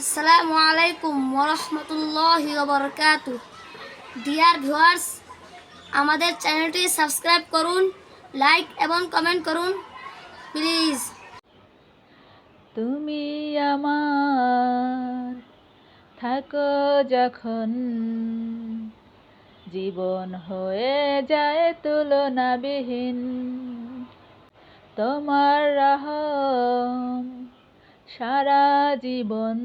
আসসালামু আলাইকুম ওরহমতুল্লাহি ওয়াবারাকাতুহ। ডিয়ার ভিউয়ার্স, আমাদের চ্যানেলটি সাবস্ক্রাইব করুন, লাইক এবং কমেন্ট করুন প্লিজ। তুমি আমার থাকো যখন, জীবন হয়ে যায় তুলনাবিহীন। তোমার রহম সারা জীবন,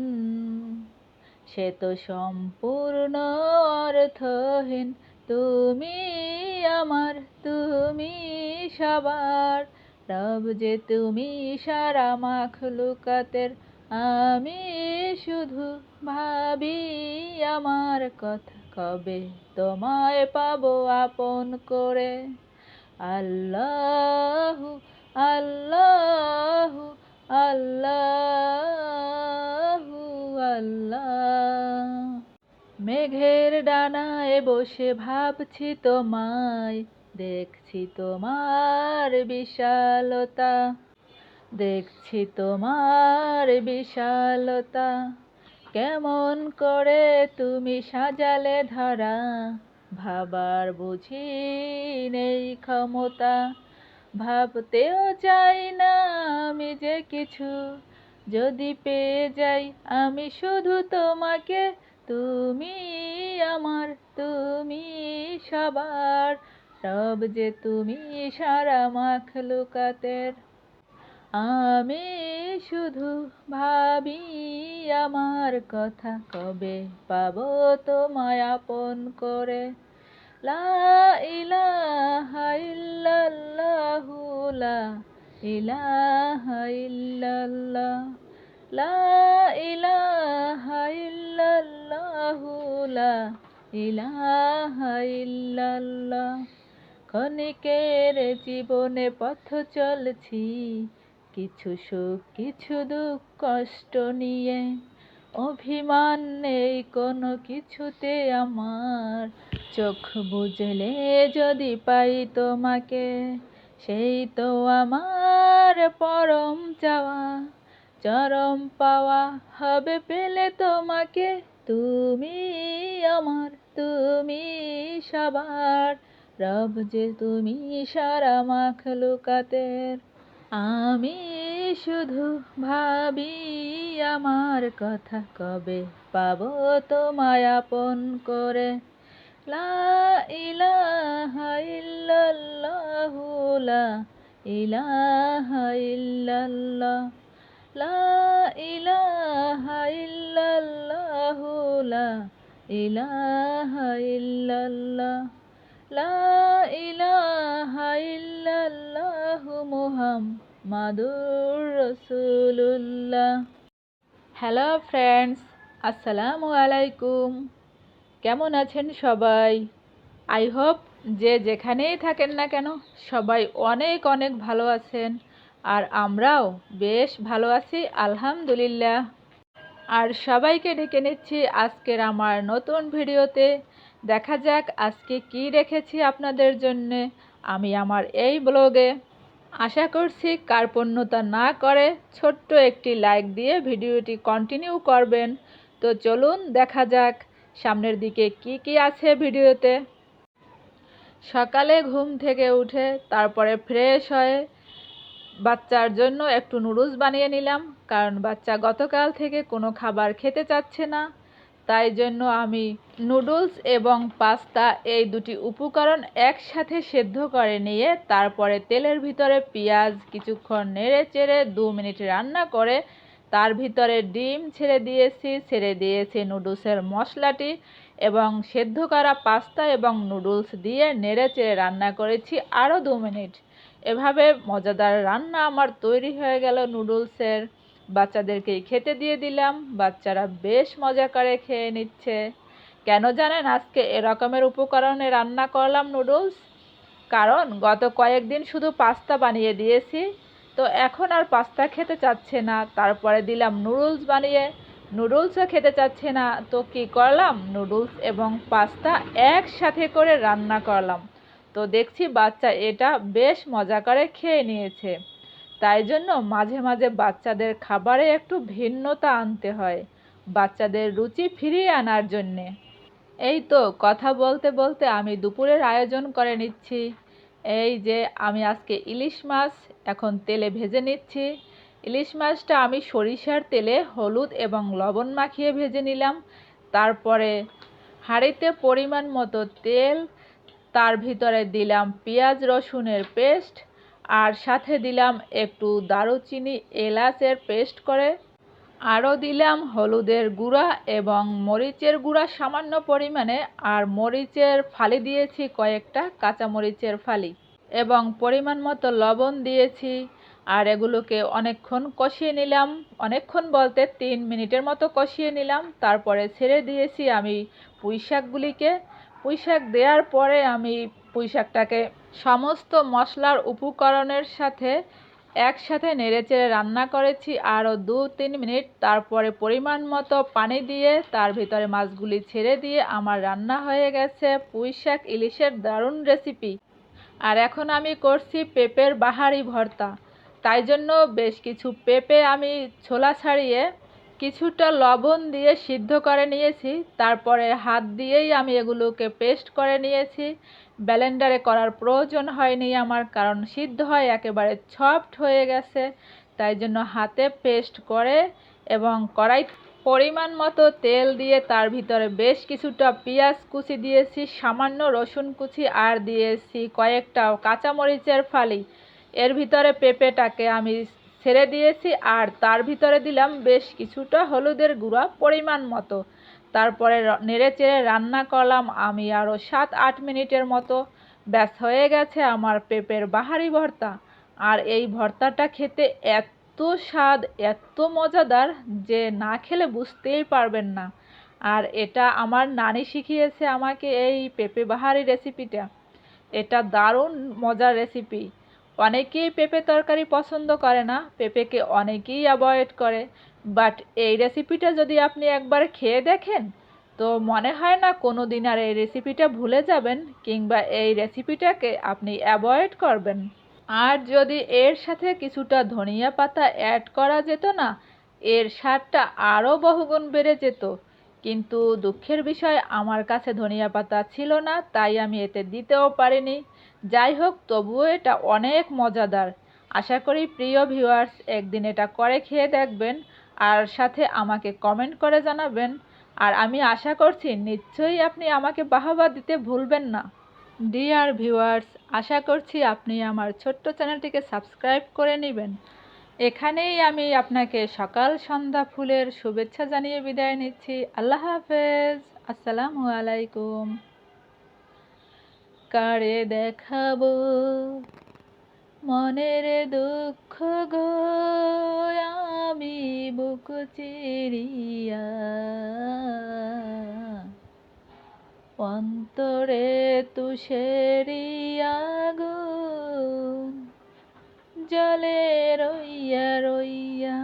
সে তো সম্পূর্ণ অর্থহীন। তুমি আমার, তুমি সবার রব যে, তুমি সারা মাখলুকাতের। আমি শুধু ভাবি আমার কথা, কবে তোমায় পাবো আপন করে। আল্লাহু আল্লাহু আল্লাহু আল্লাহ। মেঘের ডানায় বসে ভাবছি তোমায়, দেখছি তোমার বিশালতা, দেখছি তোমার বিশালতা। কেমন করে তুমি সাজালে ধরা, ভাবার বুঝি নেই ক্ষমতা। ভাবতেও চাই না আমি যে কিছু, যদি পেয়ে যাই আমি শুধু তোমাকে। তুমি আমার, তুমি সবার রব যে, তুমি সারা মাখলুকাতের। আমি শুধু ভাবি আমার কথা, কবে পাবো তোমায় আপন করে। লা ইলাহা ইল্লাল্লাহু, লা ইলাহা ইল্লাল্লাহ, লা ইলাহা ইল্লাল্লাহু, লা ইলাহা ইল্লাল্লাহ। ক্ষণিকের জীবনে পথ চলছি, কিছু সুখ কিছু দুঃখ কষ্ট নিয়ে। অভিমান নেই কোনো কিছুতে আমার, চোখ বুজলে যদি পাই তোমাকে, সেই তো আমার পরম চাওয়া। চরম পাওয়া হবে পেলে তোমাকে। তুমি আমার, তুমি সবার রব যে, তুমি সারা মাখলুকাতের। আমি শুধু ভাবি আমার কথা, কবে পাবো তোমায় আপন করে। লা ইলাহা ইল্লাল্লাহু, লা ইলাহা ইল্লাল্লাহ, লা ইলাহা ইল্লাল্লাহু, লা ইলাহা ইল্লাল্লাহ, লা ইলাহা ইল্লাল্লাহু মুহাম্মাদুর রাসূলুল্লাহ। হ্যালো ফ্রেন্ডস, আসসালামু আলাইকুম। কেমন আছেন সবাই? আই হোপ যে যেখানেই থাকেন না কেন সবাই অনেক অনেক ভালো আছেন, আর আমরাও বেশ ভালো আছি আলহামদুলিল্লাহ। আর সবাইকে ডেকে নিচ্ছি আজকের আমার নতুন ভিডিওতে। দেখা যাক আজকে কি রেখেছি আপনাদের জন্যে আমি আমার এই ব্লগে। আশা করছি কার্পণ্যতা না করে ছোট্ট একটি লাইক দিয়ে ভিডিওটি কন্টিনিউ করবেন। তো চলুন দেখা যাক সামনের দিকে কি কি আছে ভিডিওতে। সকালে ঘুম থেকে উঠে তারপরে ফ্রেশ হয়ে বাচ্চার জন্য একটু নুডলস বানিয়ে নিলাম, কারণ বাচ্চা গতকাল থেকে কোনো খাবার খেতে চাচ্ছে না। তাই জন্য আমি নুডলস এবং পাস্তা এই দুটি উপকরণ একসাথে সেদ্ধ করে নিয়ে তারপরে তেলের ভিতরে পেঁয়াজ কিছুক্ষণ নেড়ে চেড়ে 2 মিনিট রান্না করে তার ভিতরে ডিম ছেড়ে দিয়েছি নুডলসের মশলাটি এবং সেদ্ধ করা পাস্তা এবং নুডলস দিয়ে নেড়ে চেড়ে রান্না করেছি আরও 2 মিনিট। এভাবে মজাদার রান্না আমার তৈরি হয়ে গেল নুডলসের। বাচ্চাদেরকেই খেতে দিয়ে দিলাম, বাচ্চারা বেশ মজা করে খেয়ে নিচ্ছে। কেন জানেন আজকে এরকমের উপকরণে রান্না করলাম নুডলস? কারণ গত কয়েকদিন শুধু পাস্তা বানিয়ে দিয়েছি, তো এখন আর পাস্তা খেতে চাচ্ছে না। তারপরে দিলাম নুডলস বানিয়ে, নুডলসও খেতে চাচ্ছে না। তো কি করলাম, নুডলস এবং পাস্তা একসাথে করে রান্না করলাম। তো দেখছি বাচ্চা এটা বেশ মজা করে খেয়ে নিয়েছে। তাই জন্য মাঝে মাঝে বাচ্চাদের খাবারে একটু ভিন্নতা আনতে হয়। বাচ্চাদের রুচি ফিরিয়ে আনার জন্যে। এই তো কথা বলতে বলতে আমি দুপুরের আয়োজন করে নিচ্ছি। এই যে আমি আজকে ইলিশ মাছ এখন তেলে ভেজে নিচ্ছি। ইলিশ মাছটা আমি সরিষার তেলে হলুদ এবং লবণ মাখিয়ে ভেজে নিলাম। তারপরে হাঁড়িতে পরিমাণ মতো তেল, তার ভিতরে দিলাম পেঁয়াজ রসুনের পেস্ট, আর সাথে দিলাম একটু দারুচিনি এলাচের পেস্ট করে, আরও দিলাম হলুদের গুঁড়া এবং মরিচের গুঁড়া সামান্য পরিমাণে, আর মরিচের ফালি দিয়েছি কয়েকটা, কাঁচা মরিচের ফালি, এবং পরিমাণ মতো লবণ দিয়েছি। আর এগুলোকে অনেকক্ষণ কষিয়ে নিলাম, অনেকক্ষণ বলতে 3 মিনিটের মতো কষিয়ে নিলাম। তারপরে ছেড়ে দিয়েছি আমি পুঁই শাকগুলিকে। পুঁই শাক দেওয়ার পরে আমি পুঁই শাকটাকে সমস্ত মশলার উপকরণের সাথে একসাথে নেড়েচেড়ে রান্না করেছি আরও 2-3 মিনিট। তারপরে পরিমাণ মতো পানি দিয়ে তার ভিতরে মাছগুলি ছেড়ে দিয়ে আমার রান্না হয়ে গেছে পুঁই শাক ইলিশের দারুণ রেসিপি। আর এখন আমি করছি পেঁপের বাহারি ভর্তা। তাই জন্য বেশ কিছু পেঁপে আমি ছোলা ছাড়িয়ে কিছুটা লবণ দিয়ে সিদ্ধ করে নিয়েছি। তারপরে হাত দিয়েই আমি এগুলোকে পেস্ট করে নিয়েছি। ব্লেন্ডারে করার প্রয়োজন হয়নি আমার, কারণ সিদ্ধ হয় একেবারে সফট হয়ে গেছে। তাই জন্য হাতে পেস্ট করে এবং কড়াই পরিমাণ মতো তেল দিয়ে তার ভিতরে বেশ কিছুটা পেঁয়াজ কুচি দিয়েছি, সামান্য রসুন কুচি, আর দিয়েছি কয়েকটা কাঁচামরিচের ফালি। এর ভিতরে পেঁপেটাকে আমি ছেড়ে দিয়েছি আর তার ভিতরে দিলাম বেশ কিছুটা হলুদের গুঁড়া পরিমাণ মতো। তারপরে নেড়ে চেড়ে রান্না করলাম আমি আরও 7-8 মিনিটের মতো। ব্যাস হয়ে গেছে আমার পেঁপের বাহারি ভর্তা। আর এই ভর্তাটা খেতে এত স্বাদ, এত মজাদার যে না খেলে বুঝতেই পারবেন না। আর এটা আমার নানি শিখিয়েছে আমাকে এই পেঁপে বাহারি রেসিপিটা। এটা দারুণ মজার রেসিপি। অনেকেই পেঁপে তরকারি পছন্দ করে না, পেঁপেকে অনেকেই অ্যাভয়েড করে, বাট এই রেসিপিটা যদি আপনি একবার খেয়ে দেখেন তো মনে হয় না কোনো দিন আর এই রেসিপিটা ভুলে যাবেন কিংবা এই রেসিপিটাকে আপনি অ্যাভয়েড করবেন। আর যদি এর সাথে কিছুটা ধনিয়া পাতা অ্যাড করা যেত না, এর স্বাদটা আরও বহুগুণ বেড়ে যেত। কিন্তু দুঃখের বিষয় আমার কাছে ধনিয়া পাতা ছিল না, তাই আমি এতে দিতেও পারিনি। যাই হোক, তবুও এটা অনেক মজাদার। আশা করি প্রিয় ভিউয়ার্স একদিন এটা করে খেয়ে দেখবেন আর সাথে আমাকে কমেন্ট করে জানাবেন। আর আমি আশা করছি নিশ্চয়ই আপনি আমাকে বাহবা দিতে ভুলবেন না। ডিয়ার ভিউয়ার্স, আশা করছি আপনি আমার ছোট্ট চ্যানেলটিকে সাবস্ক্রাইব করে নেবেন। এখানেই আমি আপনাকে সকাল সন্ধ্যা ফুলের শুভেচ্ছা জানিয়ে বিদায় নিচ্ছি। আল্লাহ হাফেজ। আসসালামু আলাইকুম। কারে দেখাবো মনের দুঃখ গো, আমি বুক চিরিয়া অন্তরে তুষেরি আগুন জলে রইয়া রইয়া।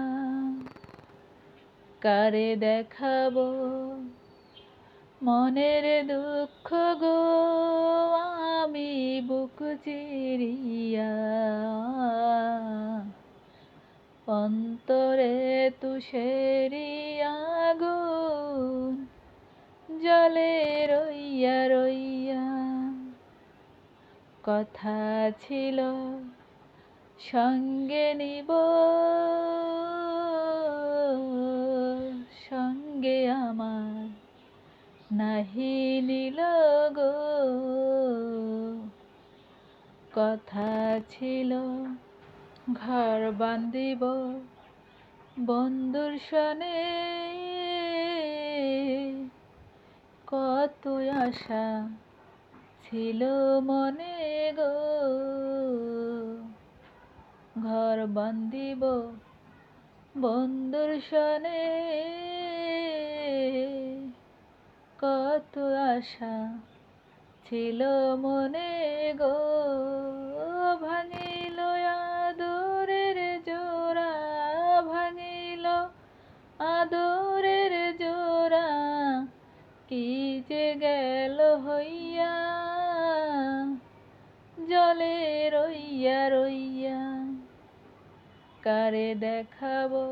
কারে দেখাবো মনের দুঃখ গো, আমি বুক চিরিয়া অন্তরে তুষেরি আগুন জলে রইয়া রইয়া। কথা ছিল সঙ্গে নিব, সঙ্গে আমার নাহি নিল গো। কথা ছিল ঘর বান্ধিব বন্ধুর সনে, কত আশা ছিল মনে গো। ঘর বান্ধিব বন্ধুর সনে, কত আশা ছিল মনে গো। ভাঙিল আদরের জোড়া, ভাঙিল আদরের জোড়া, কি যে গেল হইয়া জলে রইয়া রইয়া। কারে দেখাবো